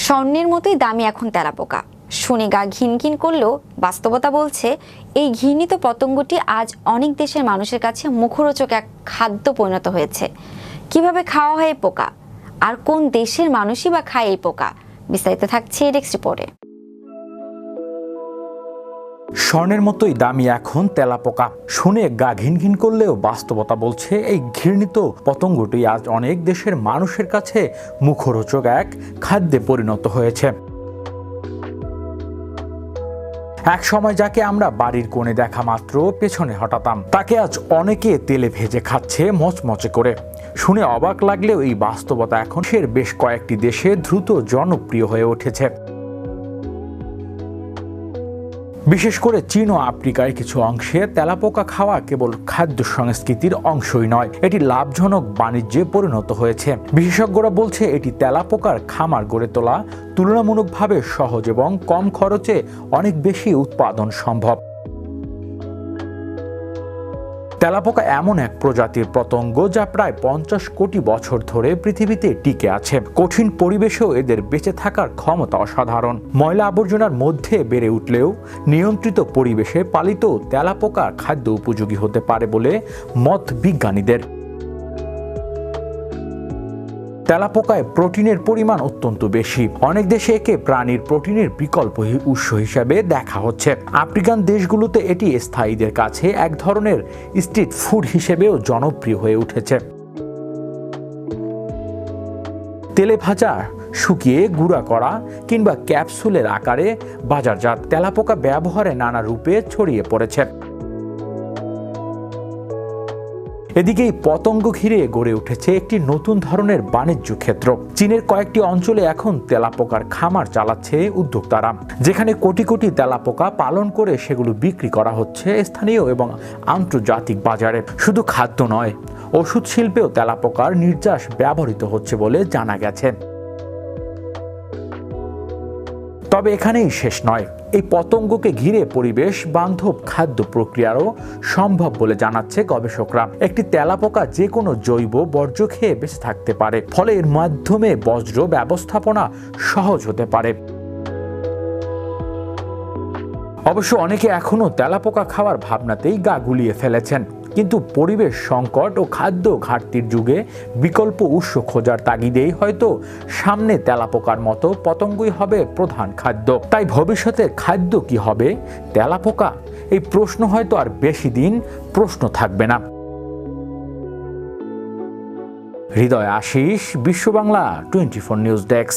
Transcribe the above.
স্বর্ণের মতোই দামি এখন তেলাপোকা। শুনে গা ঘিনঘিন করলেও বাস্তবতা বলছে এই ঘৃণিত পতঙ্গটি আজ অনেক দেশের মানুষের কাছে মুখরোচক এক খাদ্য পরিণত হয়েছে। কিভাবে খাওয়া হয় এই পোকা, আর কোন দেশের মানুষই বা খায় এই পোকা, বিস্তারিত থাকছে ডেস্ক রিপোর্টে। স্বর্ণের মতোই দামি এখন তেলাপোকা। শুনে গা ঘিনঘিন করলেও বাস্তবতা বলছে এই ঘৃণিত পতঙ্গটি আজ অনেক দেশের মানুষের কাছে মুখরোচক এক খাদ্যে পরিণত হয়েছে। এক সময় যাকে আমরা বাড়ির কোণে দেখা মাত্র পেছনে হটাতাম, তাকে আজ অনেকে তেলে ভেজে খাচ্ছে মচমচে করে। শুনে অবাক লাগলেও এই বাস্তবতা এখন বেশ কয়েকটি দেশে দ্রুত জনপ্রিয় হয়ে উঠেছে। বিশেষ করে চীন ও আফ্রিকার কিছু অংশে তেলাপোকা খাওয়া কেবল খাদ্য সংস্কৃতির অংশই নয়, এটি লাভজনক বাণিজ্যে পরিণত হয়েছে। বিশেষজ্ঞরা বলছে এটি তেলাপোকার খামার গড়ে তোলা তুলনামূলকভাবে সহজ এবং কম খরচে অনেক বেশি উৎপাদন সম্ভব। তেলাপোকা এমন এক প্রজাতির পতঙ্গ যা প্রায় 50 কোটি বছর ধরে পৃথিবীতে টিকে আছে। কঠিন পরিবেশেও এদের বেঁচে থাকার ক্ষমতা অসাধারণ। ময়লা আবর্জনার মধ্যে বেড়ে উঠলেও নিয়ন্ত্রিত পরিবেশে পালিত তেলাপোকা খাদ্য উপযোগী হতে পারে বলে মত বিজ্ঞানীদের। তেলাপোকায় প্রোটিনের পরিমাণ অত্যন্ত বেশি। অনেক দেশে একে প্রাণীর প্রোটিনের বিকল্প উৎস হিসেবে দেখা হচ্ছে। আফ্রিকান দেশগুলোতে এটি স্থায়ীদের কাছে এক ধরনের স্ট্রিট ফুড হিসেবেও জনপ্রিয় হয়ে উঠেছে। তেলে ভাজা, শুকিয়ে গুঁড়া করা কিংবা ক্যাপসুলের আকারে বাজারজাত তেলাপোকা ব্যবহারে নানা রূপে ছড়িয়ে পড়েছে। এদিকে এই পতঙ্গ ঘিরে গড়ে উঠেছে একটি নতুন ধরনের বাণিজ্য ক্ষেত্র। চীনের কয়েকটি অঞ্চলে এখন তেলাপোকার খামার চালাচ্ছে উদ্যোক্তারা, যেখানে কোটি কোটি তেলাপোকা পালন করে সেগুলো বিক্রি করা হচ্ছে স্থানীয় এবং আন্তর্জাতিক বাজারে। শুধু খাদ্য নয়, ওষুধ শিল্পেও তেলাপোকার নির্যাস ব্যবহৃত হচ্ছে বলে জানা গেছে। তবে এখানেই শেষ নয়, এই পতঙ্গকে ঘিরে পরিবেশ বান্ধব খাদ্য প্রক্রিয়ারও সম্ভব বলে জানাচ্ছে গবেষকরা। একটি তেলাপোকা যে কোনো জৈব বর্জ্য খেয়ে বেঁচে থাকতে পারে, ফলে এর মাধ্যমে বর্জ্য ব্যবস্থাপনা সহজ হতে পারে। অবশ্য অনেকে এখনো তেলাপোকা খাওয়ার ভাবনাতেই গা গুলিয়ে ফেলেছেন, কিন্তু পরিবেশ সংকট ও খাদ্য ঘাটতির যুগে বিকল্প উৎস খোঁজার তাগিদেই হয়তো সামনে তেলাপোকার মতো পতঙ্গই হবে প্রধান খাদ্য। তাই ভবিষ্যতে খাদ্য কি হবে তেলাপোকা, এই প্রশ্ন হয়তো আর বেশি দিন প্রশ্ন থাকবে না। হৃদয় আশিস, বিশ্ব বাংলা 24 নিউজ ডেস্ক।